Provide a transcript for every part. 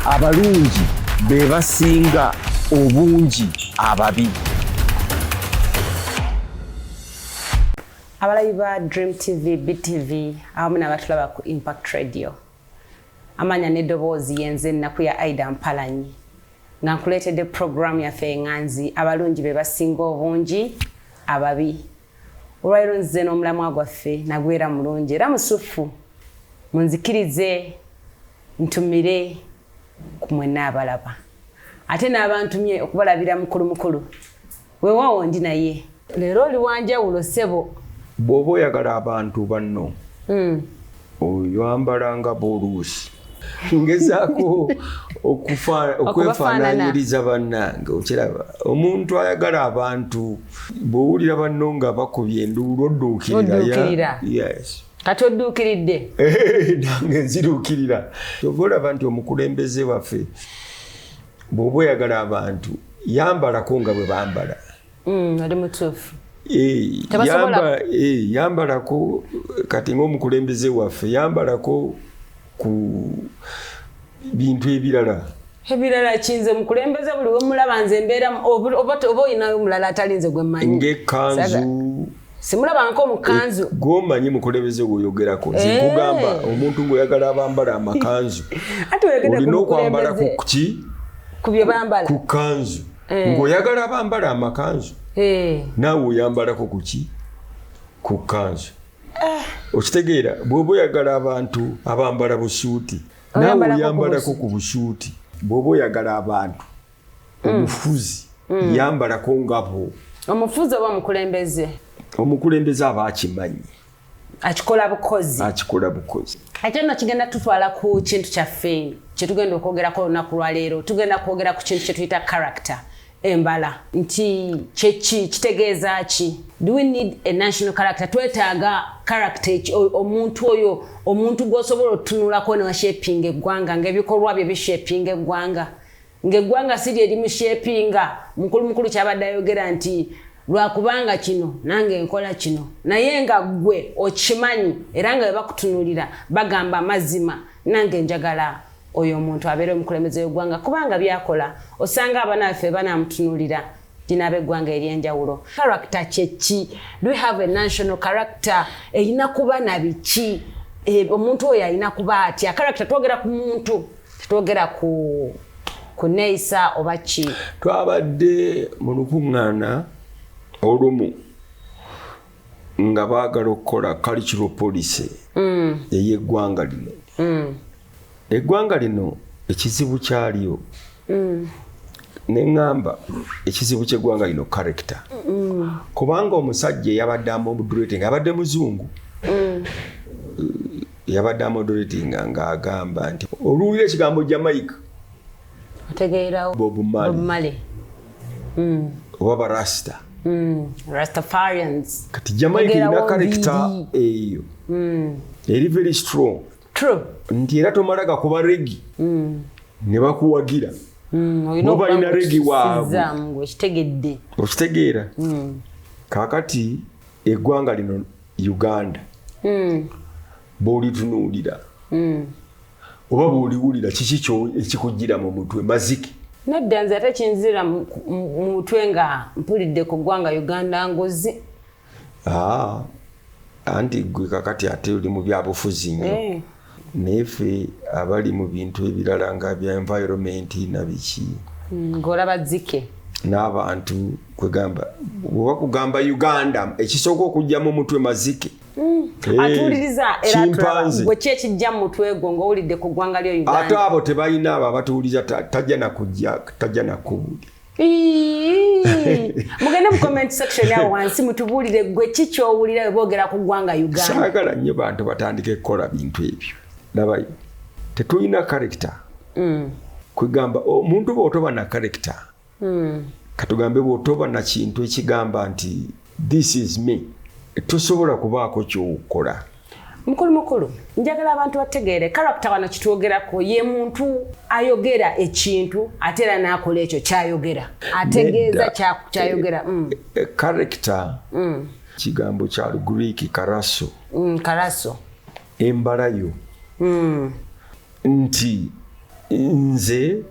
Abalungi bebasinga obungi Ababi. Abalabi ba Dream TV, BTV, awamu n'abatulaba ku Impact Radio. Amanya n'eddoboozi yenze Nakuya Aidah Mpalanyi. Nga nkuleetedde program yaffe enganzi abalungi bebasinga obungi Ababi. Olwaleero nzize n'omulamwa gwaffe nagwera mulungi era musufu. Munzikirize ntumire ku mwenna abalaba. Ate n'abantumye okubalabira mukulu. Weewaawo ndi naye. Leero oli wanjawulo ssebo. Bw'oba oyagala abantu banno oyambalanga boluusi ngezaako okwefaanaanyiriza bannange. Okiraba omuntu ayagala abantu bw'owulira banno nga bakubye enduulu odduukirira. Yes. Kati odduukiridde? Nange nziruukirira. Kyova olaba nti omukulembeze waffe bw'oba oyagala abantu yambalako nga bwe bambala. Ali mutuufu. Yambalako kati ng'omukulembeze waffe yambalako ku bintu ebirala. Ebirala kinze mukulembeze buli we mulaba nze mbeera oba oyinayo omulala atalinze gwe mmanyi. Ng'ekkanzu. Simulaba nko mukanzu. Gw'omanyi mukulembeze gwoyogerako. Nkugamba omuntu ng'oyagala abambala amakanzu. Olina okwambala ku ki? Ku bye bambala. Ku kanzu. Ng'oyagala abambala amakanzu. Naawe oyambalako ku ki? Ku kanzu. Okitegeera bw'oba oyagala abantu abambala busuuti naawe oyambalako ku busuuti. Bw'oba oyagala abantu omufuzi yambalako ngabo. Omufuzi oba mukulembeze? Omukulembeze aba akimanyi. Akikola bukozi. Akikola bukozi. Ate nno kigenda tutwala ku kintu kyaffe kye tugenda okwogerako olunaku lwa leero. Tugenda kwogera ku kintu kye tuyita character. Embala nti chechi kitegeeza ki? Do we need a national character? Twetaaga character omuntu oyo omuntu gwosobola otunulako ne washaping eggwanga ng'ebikolwa bye bishaping eggwanga ng'eggwanga si lye limu shapinga mukulu kyabadde ayogera nti lwakubanga kino nange nkola kino naye nga gwe okimanyi era nga bwe bakutunulira bagamba mazima nange njagala oyo omuntu abeera omukulembeze w'eggwanga kubanga byakola osanga abaana baffe banamutunulira dinaabe eggwanga ery'enjawulo. Character kye ki? Do we have a national character? Erina kuba na biki? Omuntu oyo alina kuba atya? Character twogera ku muntu tetwogera ku neeyisa oba ki? Twabadde mu lukuŋŋaana olumu nga baagala okukola cultural policy ey'eggwanga lino. Eggwanga lino ekizibu kyalyo neŋŋamba ekizibu ky'eggwanga lino character. Kubanga omusajja eyabadde amoderating abadde muzungu yabadde amoderating ng'agamba nti oluwulira ekigambo Jamaica otegeerawo Bob Marley oba barasta Rastafarians. Kati Jamaica ina character eyo eri very strong. True. Nti era tomala gakuba regi ne bakuwagira oba ina regi waabwe okitegeera. Kaakati eggwanga lino Uganda bw'olitunuulira oba bw'oliwulira kiki ekikugira mu mutwe? Mazike nedda nze ate kinzira mu mutwe nga mpulidde ku ggwanga Uganda ngozi. Anti gwe kakati ate oli mu byabufuzi nnyo. Nefe abali mu bintu ebirala nga bya environment na biki ng'olaba Zike n'abantu kwegamba bw'oba kugamba Uganda ekisooka okujja mu mutwe mazike. Atuuliriza era tulaba gwe ki ekijja mu mutwe gwo ng'owulidde ku ggwanga lyo Uganda? Ate abo tebalina abo abatuwuliza tajja na kuwulira. Mugende mu comment section ya wansi mutubuulire gwe ki ky'owulira boogera ku ggwanga Uganda. Saagala nnyo bantu batandike kukola bintu ebyo. Labayo tetulina character. Kwegamba omuntu bw'otoba na character katugambe bw'otoba na kintu ekigamba nti this is me tosobola kubaako ky'okola. Mukulu njagala abantu bategeere character wano kitwogerako ye muntu ayogera ekintu ate era n'akola ekyo kyayogera ategeeza kyayogera. Character kigambo kya Greek karaso. Karaso Embala yo nti nze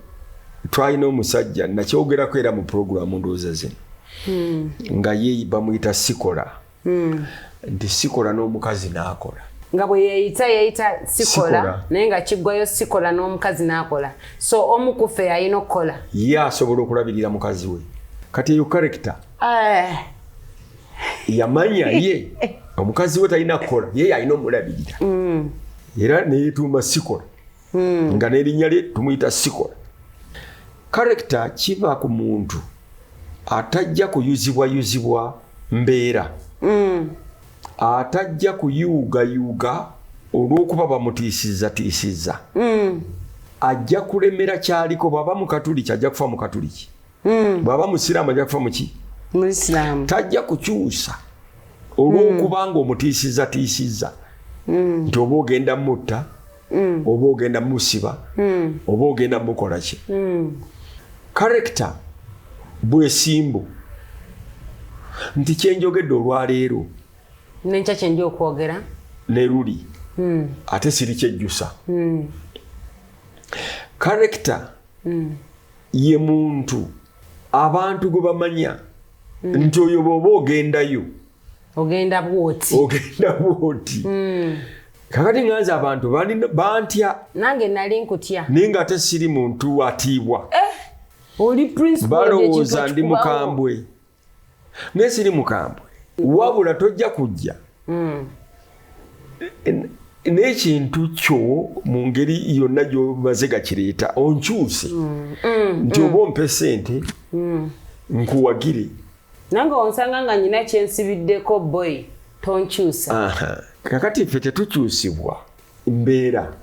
twalina omusajja nakyogerako era mu programu ndowooza zino nga ye bamuyita sikola nti sikola n'omukazi n'akola nga bwe yeeyita sikola naye nga kiggwayo sikola n'omukazi n'akola so omu ku ffe alina okukola ye asobola okulabirira mukazi we kati eyo karekita yamanya ye omukazi we talina kukola ye alina omulabirira era neyetuuma sikola nga n'erinnya lye tumuyita sikola karekita kiva ku muntu atajja kuyuzibwayuzibwa mbeera atajja kuyuugayuuga olw'okuba bamutiisizza ajja kulemera kyaliko bw'aba mu katuliki ajja kufa mu katuliki bw'aba musiraamu ajja kufa muki tajja kukyusa olw'okuba nga omutiisizza nti oba ogenda mutta oba ogenda musiba oba ogenda mukola ki karekita bwesimbu nti kyenjogedde olwaleero nenkya kyenja okwogera ne luli ate siri kyejjusa karekita ye muntu abantu gwe bamanya nti oyo bw'oba ogendayo ogenda bwoti kakati nganze abantu bantya nange nali nkutya naye nga ate siri muntu atiibwa oli principal balowooza ndi mukambwe naye siri mukambwe wabula tojja kujja n'ekintu kyo mu ngeri yonna gy'omaze gakireeta onkyuse nti oba ompe sente nkuwagire nange onsanga nga nyina kyensibiddeko boy tonkyusa kakati ffe tetukyusibwa mbeera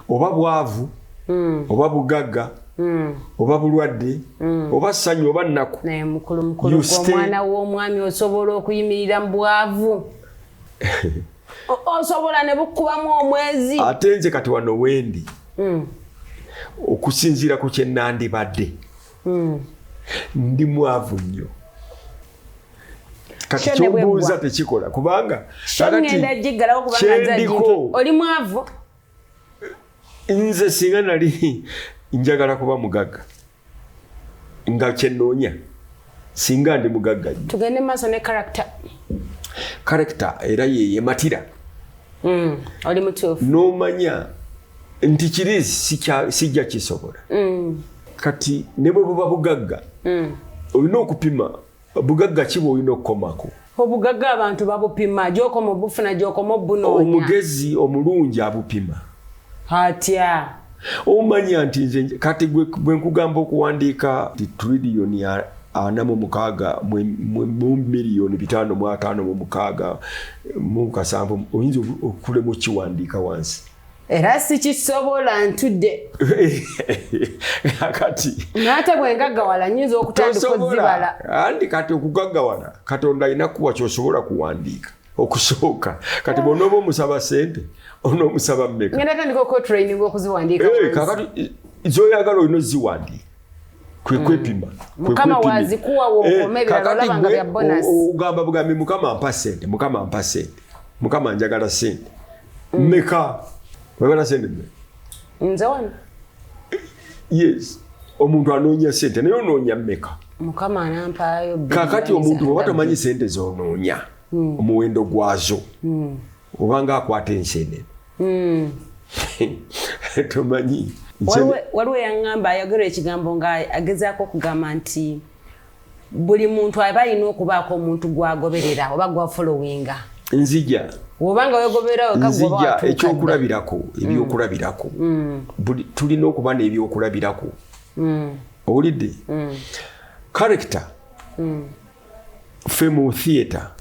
oba bwavu oba bugagga oba bulwadde oba ssanyu oba nnaku naye mukulu omwana w'omwami osobola okuyimirira mu bwavu osobola ne bukubamu omwezi ate nze kati wano wendi okusinziira ku kye nandibadde ndi mwavu nnyo kati kyombuuza tekikola kubanga kyendiko oli mwavu nze singa nali njagala kuba mugagga nga kyenoonya singa ndi mugagga tugende maaso ne karekita era yeye matira oli mutuufu n'omanya nti kiri sijja kisobola kati ne bwe buba bugagga olina okupima bugagga ki bw'olina okukomako obugagga abantu babupima gy'okoma obufuna gy'okoma obunoonya omugezi omulungi abupima atya omanya nti nze kati bwe nkugamba okuwandiika tirilioni 46 mu miliyoni 556 mu 7 oyinza okulema okiwandiika wansi era sikisobola ntudde kati n'ate bwe ngaggawala nnyinza okutandika ozzibala andi kati okugaggawala katonda alina kuwa kyosobola kuwandiika okusooka kati bw'onooba omusaba sente onoomusaba mmeka ngenda tandika okutraining okuziwandiika kakati zoyagala olina oziwandiika kwepima mukama wazikuwa wokoma ebirala olaba nga bya bonus ogamba bugambi mukama ampa sente mukama njagala sente mmeka webala sente nze wano yes omuntu anoonya sente naye onoonya mmeka mukama anampayo kakati omuntu bw'oba tomanyi sente zonoonya omuwendo gwazo obanga akwata ensenene tomanyi waliwo yaŋŋamba ayogera ekigambo nga agezaako okugamba nti buli muntu aba alina okubaako omuntu gwagoberera oba gwafolowinga nzija obanga wegoberera nzija ekyokulabirako ebyokulabirako tulina okuba n'ebyokulabirako owulidde karekita ffe mu theatre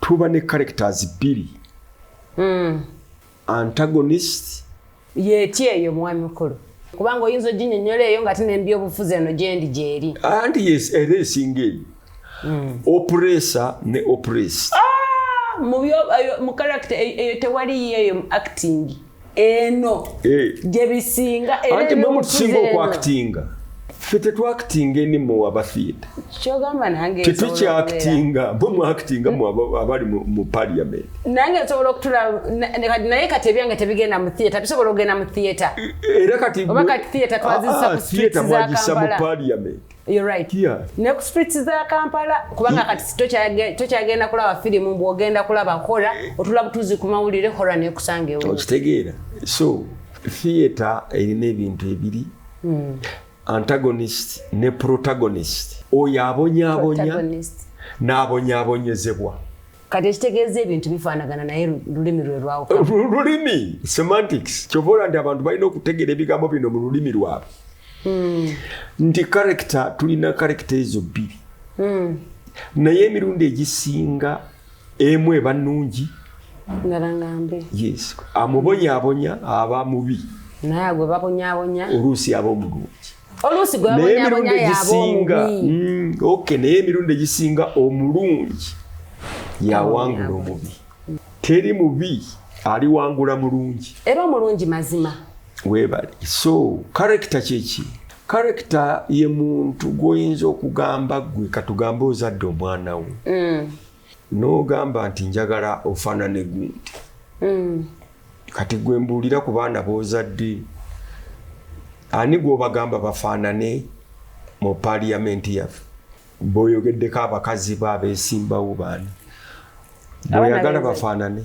tuba ne characters 2 Antagonist yeti eyo mwami mukulu kubanga oyinza oginyonnyola eyo nga tinembyobufuzi eno gyendi gyeri anti yes era esinga eyo oppressor ne oppressed mu character eyo tewali eyo eno gye bisinga anti mwe mutusinga okuactinga fete tu acting eni mu aba theater kyogamba nange tetuchi actinga mu actinga mu abali mu parliament nange nsobola okutula naye kati ebyange tebigenda mu theater tusobola okugenda mu theater era kati oba kati theater twazisa ku streets za Kampala mu parliament. You're right. Yeah. Ne ku streets za Kampala kubanga kati tokyagenda kulaba filimu bwogenda kulaba horror otula butuzi ku mawulire horror ne kusange ewo. Okitegeera. So theater erina ebintu ebiri. Antagonist ne protagonist. Oyo abonyabonya n'abonyabonyezebwa. Kati ekitegeeza ebintu bifaanagana naye lulimi lwe lwawuka. Lulimi semantics. Kyobola nti abantu balina okutegeera ebigambo bino mu lulimi lwabwe. Nti character tulina character ezo bbiri. Naye emirundi egisinga emu eba nnungi. Ngalangambe. Yes. Amubonyabonya aba mubi. Naye agwe babonyabonya. Oluusi aba omulungi. Oluusi gwe babonyabonya yaba omubi. Okay, naye emirundi egisinga omulungi yawangula omubi. Teri mubi aliwangula mulungi. Era omulungi mazima. Webali. So, character kyeki. Character ye muntu goyinza okugamba gwe katugamba ozadde omwana wo. No gamba nti njagala ofaanane gundi. Kati gwe mbuulira ku baana b'ozadde. Ani gw'obagamba bafaanane mu parliament yaffe. Bw'oyogeddeko abakazi b'abeesimbawo baani. Bw'oyagala bafaanane.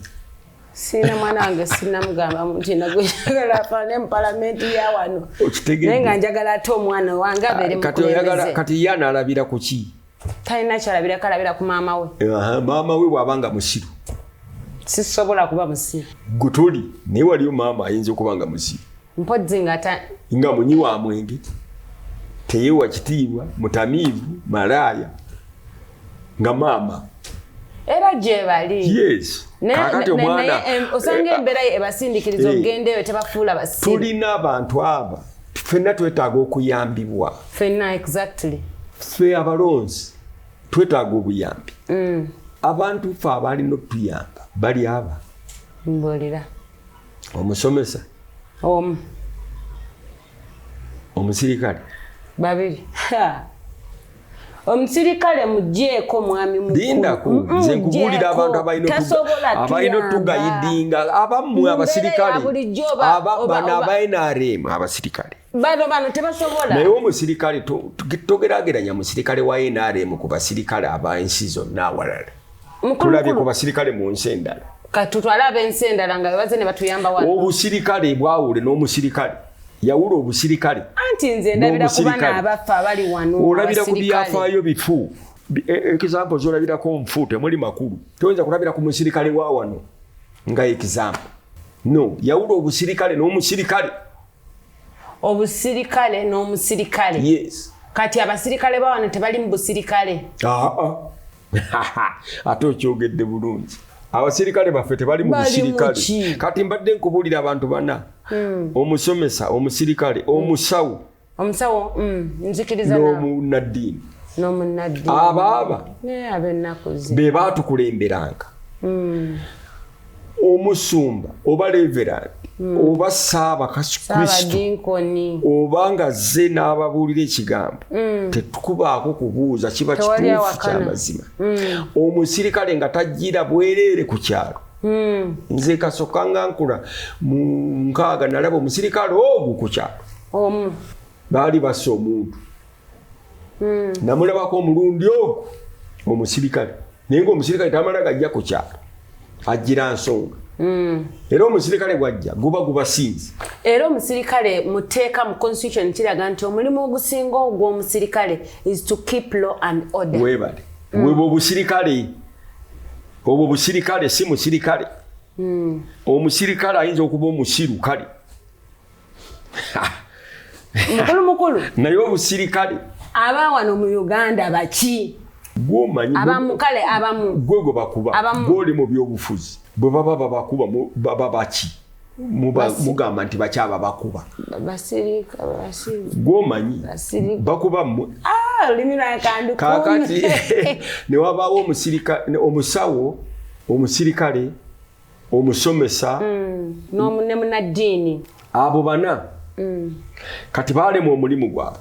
Sina mwana wange sina mugamba nti nagwagala afaanane mu parliament ya wano. Naye nga njagala ate omwana wange abeere mukulembeze. Kati ye analabira ku ki? Talina kyalabira kalabira ku maama we. Maama we bw'abanga musiru. Sisobola kuba musiru. Gutuli naye waliyo maama ayinza okuba nga musiru. Mpozzi nga munyi wa mwenge. Teyewa kitiibwa, mutamiivu, malaaya. Nga maama. Era gye bali. Yes. Kakati omwana osanga embeera ebasindikiriza ogendeyo tebafuula basiru. Tulina abantu aba ffenna twetaaga okuyambibwa. Ffenna exactly. Ffe abalonzi twetaaga obuyambi. Abantu ffe abalina okutuyamba bali aba. Mbuulira. Omusomesa. Omusirikale. Babiri. Omusirikale mujjeeko mwami mukulu. Lindaku nze nkubulira abantu abalina otugayidinga abammwe abasirikale bano aba-NRM abasirikale bano tebasobola. Naye omusirikale togerageranya musirikale wa NRM ku basirikale ab'ensi zonna awalala. Tulabye ku basirikale mu nsi endala. Katutwala ab'ensi endala nga bebaze ne batuyamba wano. Obusirikale bwawule n'omusirikale. Yawula obusirikale. Anti nze ndabira ku bana abaffe abali wano. Olabira ku byafaayo bifu. Example zolabirako nfu temuli makulu. Toyinza kulabira ku musirikale wa wano nga example. No, yawula obusirikale n'omusirikale. Obusirikale n'omusirikale. Yes. Kati abasirikale ba wano tebali mu busirikale. Ate okyogedde bulungi. Abasirikale baffe tebali mu busirikale. Kati mbadde nkubulira abantu bana. Omusomesa, omusirikale, omusawo. Omusawo, nzikiriza na. N'omunnaddiini. N'omunnaddiini. Aba. Ne abennaku zi. Be baatukulemberanga. Omusumba, oba reverend, oba saaba Kristo. Oba nga zze n'ababuulira ekigambo. Tetukubaako kubuuza kiba kituufu ky'amazima. Omusirikale nga tajjira bwereere ku kyalo. Nze kasooka nga nkula mu nkaaga nalaba omusirikale ogwo ku kyalo. Baali bassa omuntu. Namulabako omulundi ogwo omusirikale. Naye ng'omusirikale tamala gajja ku kyalo. Ajjira nsonga. Era omusirikale gwajja guba gubasinze. Era omusirikale muteeka mu constitution kiraga nti omulimu ogusinga ogw'omusirikale is to keep law and order. Webale. Webo obusirikale. Obwo busirikale si musirikale. Omusirikale ayinza okuba omusiru kale. Mukulu. Naye obusirikale. Aba wano mu Uganda baki. Gwomanyi. Abamu kale abamu. Gwego bakuba. Gwoli mu byobufuzi. Bwe baba bakuba baba baki. Mugamba nti bakyaba bakuba. Basirikale. Gwomanyi. Bakuba mmwe. Olimira kandu. Kakati ne wabaawo omusirikale, omusawo, omusirikale, omusomesa. N'omunnaddiini. Abo bana. Kati baalemu omulimu gwabwe.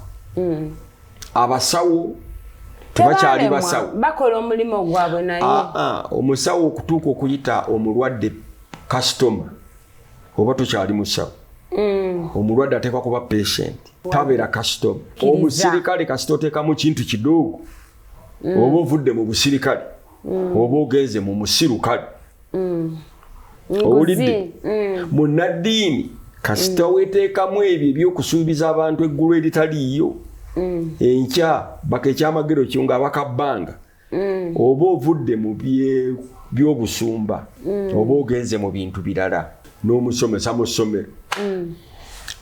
abasawo tebakyali basawo bakola omulimu gwabwe naye omusawo okutuuka okuyita omulwadde customer oba tokyali musawo omulwadde ateekwa kuba patient tabeera customer omusirikale kasita oteekamu kintu kidoogo oba ovudde mu busirikale oba ogenze mu musirikale owulidde munnaddiini kasita weteekamu ebyo ebyokusuubiza abantu eggulu eritaliiyo enkya baka ekyamagero kyo nga bakabbanga oba ovudde mu by'obusumba oba ogenze mu bintu birala n'omusomesa mu ssomero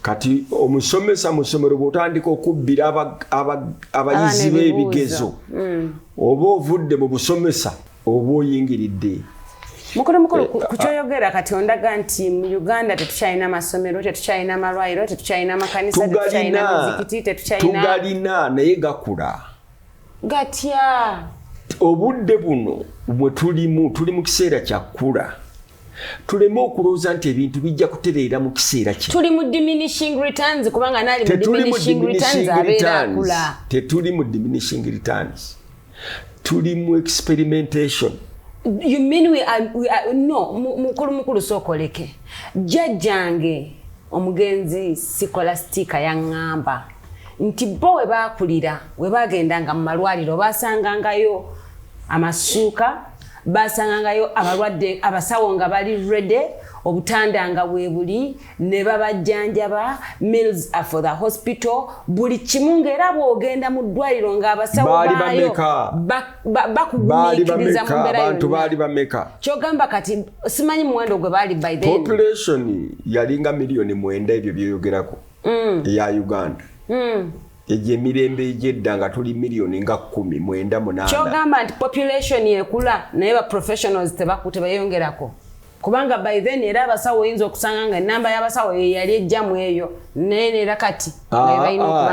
kati omusomesa mu ssomero bw'otandika okubbira abayizi b'ebigezo oba ovudde mu busomesa oba oyingiridde Mukulu ku kyoyogera kati ondaga nti mu Uganda tetukyalina amasomero, tetukyalina amalwaliro, tetukyalina amakanisa, tetukyalina mizikiti, tetukyalina tugalina naye gakula gatya obudde buno bwe tuli mu kiseera kya kkula tuleme okulowooza nti ebintu bijja kutereera mu kiseera kye tuli mu diminishing returns kubanga naali mu diminishing returns abeera akula tetuli mu diminishing returns tuli mu experimentation. You mean we are no mukulu sokoleke jajjange omugenzi sikolastika yangamba nti bo we bakulira we bagendanga mu malwaliro basangangayo amasuuka basangangayo abalwadde abasawo nga bali ready obutanda nga bwebuli ne babajjanjaba meals for the hospital buli kimu ng'era bw'ogenda mu ddwaliro ng'abasawo baayo bakugumikiriza mu mbeera abantu baali bameka kyogamba kati simanyi muwendo gwe baali by then population yalinga miliyoni 9 ebyo byeyogerako eya Uganda ejje emirembe egyedda nga tuli miliyoni nga 10 kyogamba nti population ekula naye ba professionals tebayongerako kubanga by then era abasawo oyinza okusanga nga enamba y'abasawo yali ejjamu eyo naye era kati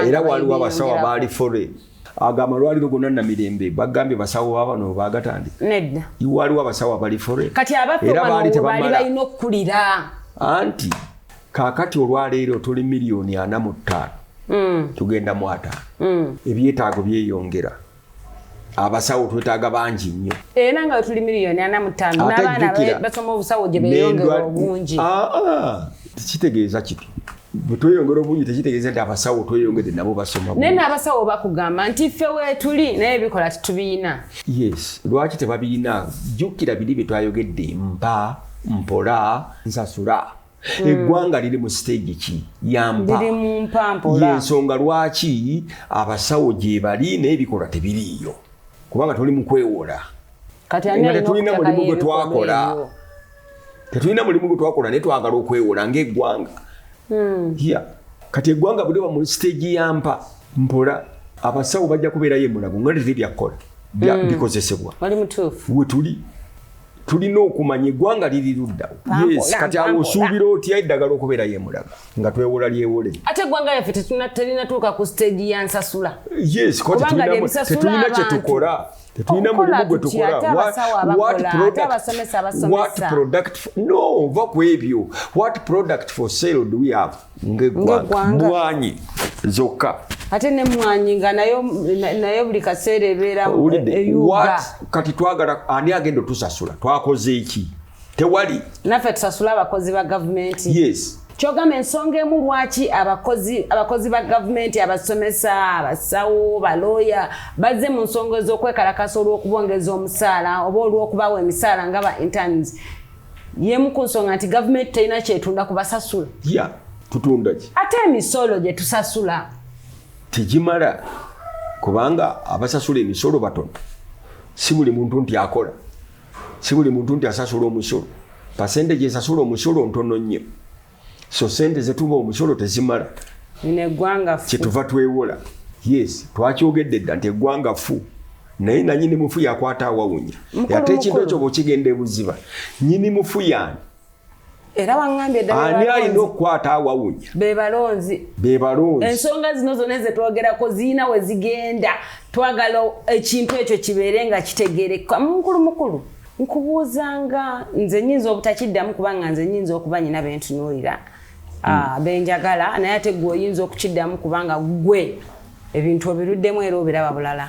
era waliwo abasawo baali foreign amalwaliro gonna namirembe bagambye basawo babano bagatandika nedda waliwo abasawo abali foreign kati abaffe bali balina okukulira anti kaakati olwaleero tuli miliyoni 45 tugenda mu 5 ebyetaago byeyongera abasawo twetaaga bangi nnyo era nga tuli miliyoni 45 n'abaana basoma obusawo gye beeyongera obungi tekitegeeza kitu bwe tweyongera obungi tekitegeeza nti abasawo tweyongedde nabo basoma naye n'abasawo bakugamba nti ffe weetuli naye ebikola titubiina yes lwaki tebabiina jjukira biri bye twayogedde Mpa-Mpola nsasula eggwanga liri mu stage ki yampa liri mu Mpa-Mpola y'ensonga lwaki abasawo gye bali naye ebikola tebiriiyo kubanga tuli mu kwewola kati tetulina mulimu gwe twakola naye twagala okwewola ng'eggwanga kati eggwanga buli mu stage ya Mpa-Mpola abasawo bajja kubeerayo emulago nga teri byakkola bikozesebwa we tulina okumanya eggwanga liri luddawo kati awo osuubira otya eddagala okubeerayo emulago nga twewola lyewole ate eggwanga yaffe terinatuuka ku stage ya nsasula tetulina kyetukola tetulina mulimu gwe tukola va ku ebyo what product for sale do we have ng'eggwanga mmwanyi zokka ate nemwanyi nga nayo buli kaseera ebeera eyuga kati twagala ani agenda otusasula twakoze eki tewali naffe tusasula abakozi ba gavumenti yes kyogamba ensonga emu lwaki abakozi ba gavumenti abasomesa abasawo balooya bazze mu nsonga ez'okwekalakasa olw'okubongeza omusaala oba olw'okubawa emisaala nga ba interns yemu ku nsonga nti gavumenti terina kyetunda kubasasula tutunda ki ate emisolo gye tusasula tegimala kubanga abasasula emisolo batono si buli muntu nti akola si buli muntu nti asasula omusolo pasente gyesasula omusolo ntono nnyo so sente zetuba omusolo tezimala kyetuva twewola yes twakyogedde dda nti eggwanga fu naye nanyini mufu yakwata awawunya ate ekintu ekyo bw'okigenda ebuziba nyini mufu yaani era wangambye ani alina okukwata awawunya bebalonzi ensonga zino zonna zetwogerako ziina we zigenda twagala ekintu ekyo kibeere nga kitegereka mukulu nkubuuzanga nze nyinza obutakiddamu kubanga nze nyinza okuba nyina bentunuulira benjagala naye ate gwe oyinza okukiddamu kubanga gwe ebintu obiruddemu era obiraba bulala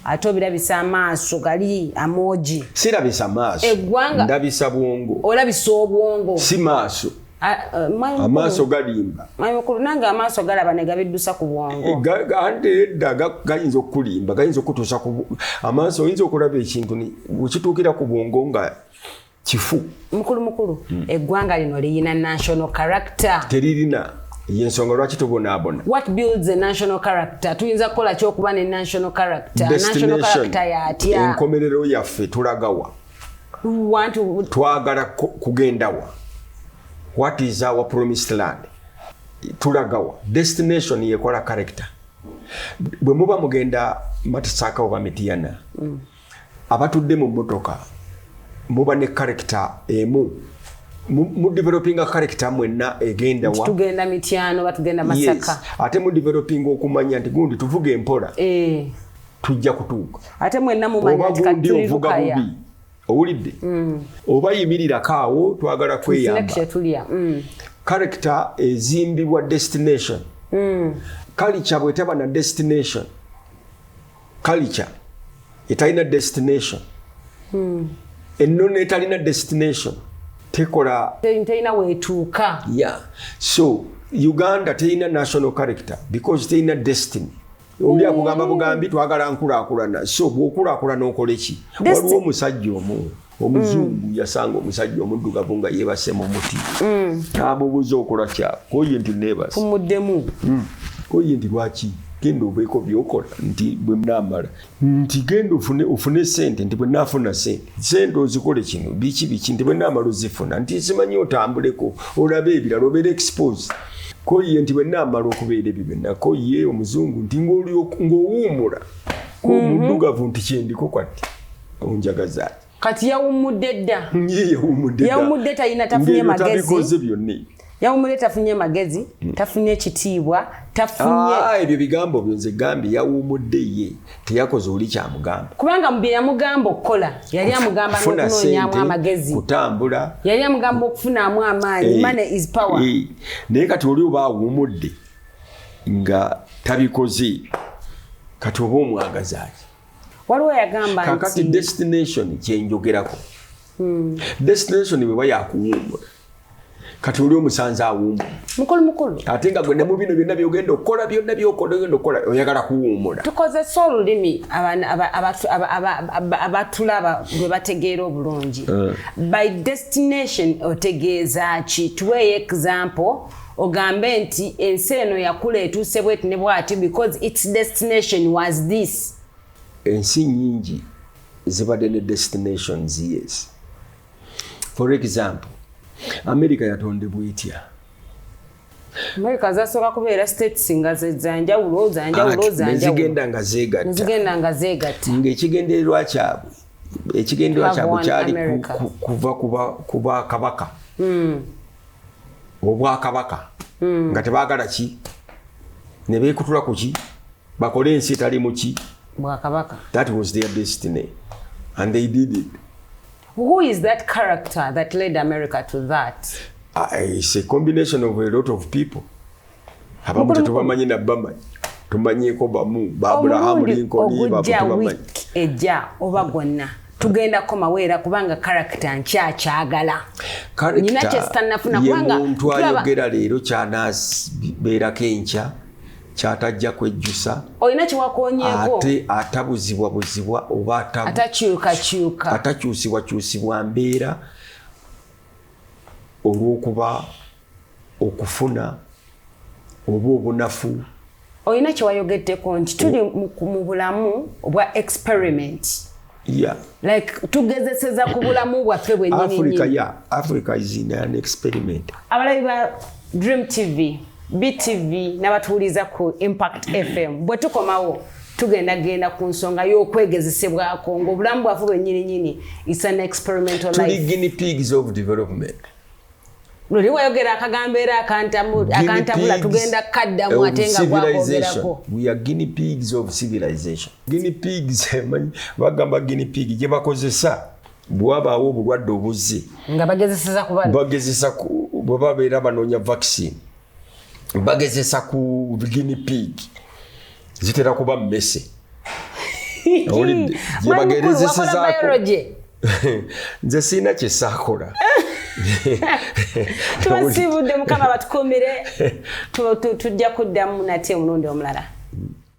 ate obirabisa amaaso gali amoji sirabisa maaso eggwanga ndabisa bwongo olabisa obwongo si maaso amaaso galimba Mukulu nange amaaso galaba ne gabiddusa ku bwongo ante edda gayinza okulimba gayinza okutuusa ku amaaso oyinza okulaba ekintu wekituukira ku bwongo nga kifu Mukulu eggwanga lino liyina national character teririna yensonga lwaki tubonaabona what builds a national character tuyinza kukola kyokuba ne national character national character yatya enkomerero yaffe tulagawa twagala kugendawa what is our promised land tulagawa destination yekola character bwe muba mugenda Matisaka oba Mityana abatudde mu motoka muba ne character emu mu developing a character mwenna egenda wa tugenda Mityano batugenda Masaka ate mu developing okumanya nti gundi tuvuga empola tujja kutuuka ate mwenna mumanya nti katulirukaya owulidde oba yimirira kaawo twagala kweyamba character ezimbibwa destination culture bwetaba na destination culture etalina destination ennono etalina destination tekola teina wetuuka so Uganda teina national character because teina destiny oli akugamba bugambi twagala nkulaakulana so bw'okulaakulana okola ki waliwo omusajja omuzungu yasanga omusajja omuddugavu nga yeebase mu muti n'amubuuza okola kyako koye nti neebase tumuddemu koye nti lwaki genda obeeko byokola nti bwe mnaamala nti genda ofune sente nti bwe naafuna sente ozikole kino biki nti bwe naamala ozifuna nti simanyi otambuleko olabe ebirala obeera expose koye nti bwe naamala okubeera ebyo byonna koye omuzungu nti ng'owuumula k'omuddugavu nti kyendiko kwati onjagaza kati yawummudde dda yawummudde talina tafunye magezi byonna yawummudde tafunye magezi tafunye kitiibwa tafunye ebyo bigambo byo nze gambye yawummudde ye teyakoze oli kyamugamba kubanga mu bye yamugamba okukola yali amugamba n'okunoonyaamu amagezi kutambula yali amugamba okufunaamu amaanyi money is power naye kati oli oba awummudde nga tabikoze kati oba omwagazaaki waliwo yagamba kakati destination kyenjogerako destination bwe bayakuwummula kati oli omusanze awummula mukulu ate nga gwe ne mu bino byonna byogenda okukola byonna byokola ogenda okukola oyagala kuwummula tukozesa olulimi abatulaba bwe bategeera obulungi by destination otegeeza ki tuweeyo example ogambe nti ensi eno yakula etuuse bweti ne bwati because its destination was this ensi nyingi zibadde ne destinations yes for example America yatondebwa etya America zasooka kubeera states nga zanjawulo zigenda nga zeegatta ng'ekigendererwa kyabwe kyali kuva ku Bwakabaka obwakabaka nga tebaagala ki ne beekutula ku ki bakole ensi etali mu ki Bwakabaka. That was their destiny and they did it. Who is that character that led America to that? It's a combination of a lot of people. Abamu tetubamanyi nabbamanyi. Tumanyeko bamu, Abraham Lincoln, babutubamanyi. Ejja oba gonna. Tugenda koma weera kubanga character nkyakyagala. Nina kyestanafuna kubanga muntu ayogera leero kyanabeerako enkya kyatajja kwejjusa. Olina kiwakoonyeeko. Ate atabuzibwabuzibwa oba atakyukakyuka. Atakyusibwakyusibwa mbeera olw'okuba okufuna oba obunafu. Olina kyewayogeddeko nti tuli mu bulamu obwa experiment. Yeah. Like tugezeseza ku bulamu bwaffe bwennyini. Africa is in an experiment. Abalabi ba Dream TV, BTV n'abatuuliza ku Impact FM bwe tukomawo tugenda ku nsonga y'okwegezesebwako ng'obulamu bwaffe bwennyini it's an experimental life. Tuli guinea pigs of development. Luli wayogera akagambo era akantabula tugenda kaddamu ate nga gwakogerako. We are guinea pigs of civilization. Guinea pigs bagamba guinea pig gye bakozesa bwabaawo obulwadde obuzze nga bagezeseza ku bana bagezesa bwe babeera banoonya vaccine bagezesa ku guinea pig zitera kuba mmese nze siina kyesaakola tubasibudde mukama batukomere tujja kuddamu nate omulundi omulala